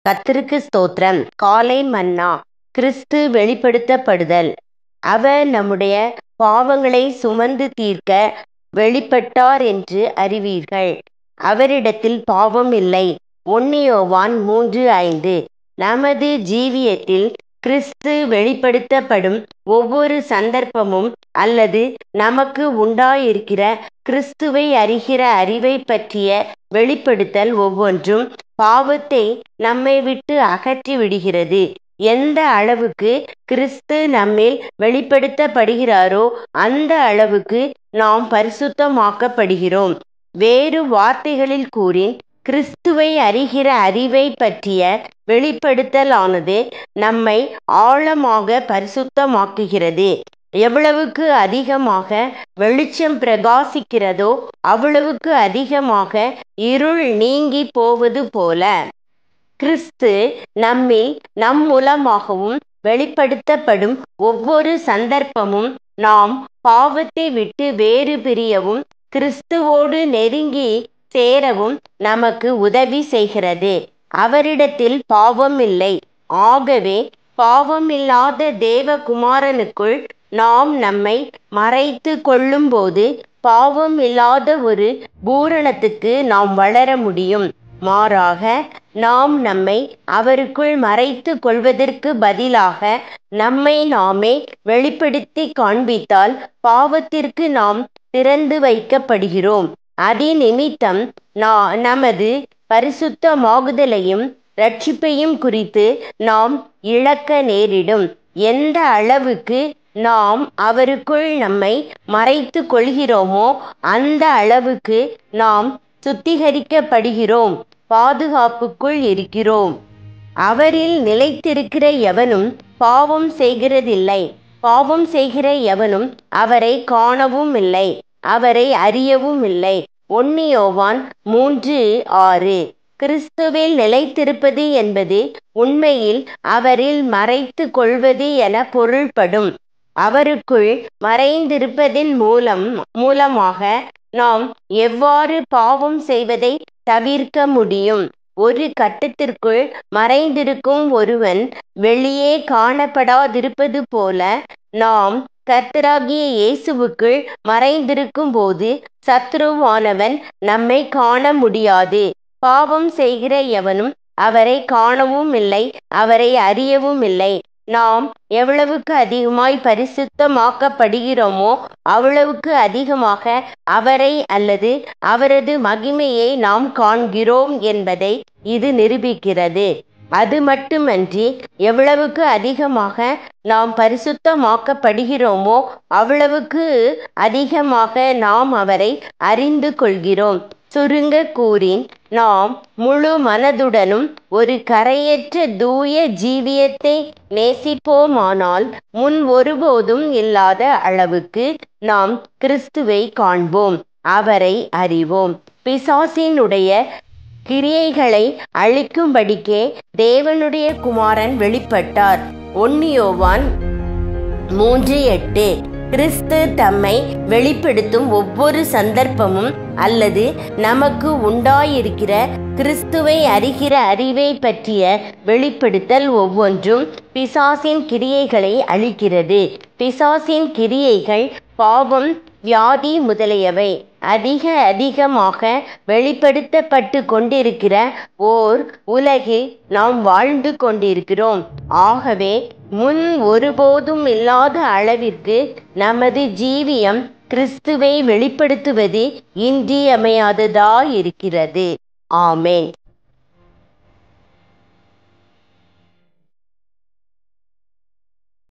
கர்த்தருக்கு ஸ்தோத்திரம். காலை மன்னா. கிறிஸ்து வெளிப்படுத்தப்படுதல். அவர் நம்முடைய பாவங்களை சுமந்து தீர்க்க வெளிப்பட்டார் என்று அறிவீர்கள். அவரிடத்தில் பாவம் இல்லை. 1 யோவான் 3:5. நமது ஜீவியத்தில் கிறிஸ்து வெளிப்படுத்தப்படும் ஒவ்வொரு சந்தர்ப்பமும் அல்லது நமக்கு உண்டாயிருக்கிற கிறிஸ்துவை அறிகிற அறிவை பற்றிய வெளிப்படுத்தல் ஒவ்வொன்றும் பாவத்தை நம்மை விட்டு அகற்றி விடுகிறது. எந்த அளவுக்கு கிறிஸ்து நம்மில் வெளிப்படுத்தப்படுகிறாரோ அந்த அளவுக்கு நாம் பரிசுத்தமாக்கப்படுகிறோம். வேறு வார்த்தைகளில் கூறின், கிறிஸ்துவை அறிகிற அறிவை பற்றிய வெளிப்படுத்தலானது நம்மை ஆழமாக பரிசுத்தமாக்குகிறது. எவ்வளவுக்கு அதிகமாக வெளிச்சம் பிரகாசிக்கிறதோ அவ்வளவுக்கு அதிகமாக இருள் நீங்கி போவது போல கிறிஸ்து நம்மில் நம் மூலமாகவும் வெளிப்படுத்தப்படும் ஒவ்வொரு சந்தர்ப்பமும் நாம் பாவத்தை விட்டு வேறு பிரியவும் கிறிஸ்துவோடு நெருங்கி சேரவும் நமக்கு உதவி செய்கிறது. அவரிடத்தில் பாவம் இல்லை. ஆகவே பாவமில்லாத தேவகுமாரனுக்குள் நாம் நம்மை மறைத்து கொள்ளும்போது பாவம் இல்லாத ஒரு பூரணத்துக்கு நாம் வளர முடியும். மாறாக நாம் நம்மை அவருக்குள் மறைத்து கொள்வதற்கு பதிலாக நம்மை நாமே வெளிப்படுத்தி காண்பித்தால் பாவத்திற்கு நாம் திறந்து வைக்கப்படுகிறோம். அதிநிமித்தம் நமது பரிசுத்தமாகுதலையும் இரட்சிப்பையும் குறித்து நாம் இழக்க நேரிடும். எந்த அளவுக்கு நாம் அவருக்குள் நம்மை மறைத்து கொள்கிறோமோ அந்த அளவுக்கு நாம் சுத்திகரிக்கப்படுகிறோம், பாதுகாப்புக்குள் இருக்கிறோம். அவரில் நிலைத்திருக்கிற எவனும் பாவம் செய்கிறதில்லை. பாவம் செய்கிற எவனும் அவரை காணவும் இல்லை, அவரை அறியவும் இல்லை. 1 யோவான் 3:6. கிறிஸ்துவில் நிலைத்திருப்பது என்பது உண்மையில் அவரில் மறைத்து கொள்வது என பொருள்படும். அவருக்குள் மறைந்திருப்பதின் மூலமாக நாம் எவ்வாறு பாவம் செய்வதை தவிர்க்க முடியும்? ஒரு கட்டத்திற்குள் மறைந்திருக்கும் ஒருவன் வெளியே காணப்படாதிருப்பது போல நாம் கர்த்தராகிய இயேசுவுக்குள் மறைந்திருக்கும் போது சத்துருவானவன் நம்மை காண முடியாது. பாவம் செய்கிற எவனும் அவரை காணவும் இல்லை, அவரை அறியவும் இல்லை. நாம் எவ்வளவுக்கு அதிகமாய் பரிசுத்தமாக்கப்படுகிறோமோ அவ்வளவுக்கு அதிகமாக அவரை அல்லது அவரது மகிமையை நாம் காண்கிறோம் என்பதை இது நிரூபிக்கிறது. அது மட்டுமன்றி எவ்வளவுக்கு அதிகமாக நாம் பரிசுத்தமாக்கப்படுகிறோமோ அவ்வளவுக்கு அதிகமாக நாம் அவரை அறிந்து கொள்கிறோம். சுருங்க கூறின், நாம் முழு மனதுடனும் ஒரு கரையற்ற தூய ஜீவியத்தை நேசிப்போமானால் முன் ஒருபோதும் இல்லாத அளவுக்கு நாம் கிறிஸ்துவை காண்போம், அவரை அறிவோம். பிசாசினுடைய கிரியைகளை அழிக்கும்படிக்கே தேவனுடைய குமாரன் வெளிப்பட்டார். 1 யோவான் 3:8. கிறிஸ்து தம்மை வெளிப்படுத்தும் ஒவ்வொரு சந்தர்ப்பமும் அல்லது நமக்கு உண்டாயிருக்கிற கிறிஸ்துவை அறிகிற அறிவை பற்றிய வெளிப்படுத்தல் ஒவ்வொன்றும் பிசாசின் கிரியைகளை அழிக்கிறது. பிசாசின் கிரியைகள் பாவம், வியாதி முதலியவை. அதிகமாக வெளிப்படுத்தப்பட்டு கொண்டிருக்கிற ஓர் உலகில் நாம் வாழ்ந்து கொண்டிருக்கிறோம். ஆகவே முன் ஒருபோதும் இல்லாத அளவிற்கு நமது ஜீவியம் கிறிஸ்துவை வெளிப்படுத்துவது இன்றியமையாததாயிருக்கிறது. ஆமென்.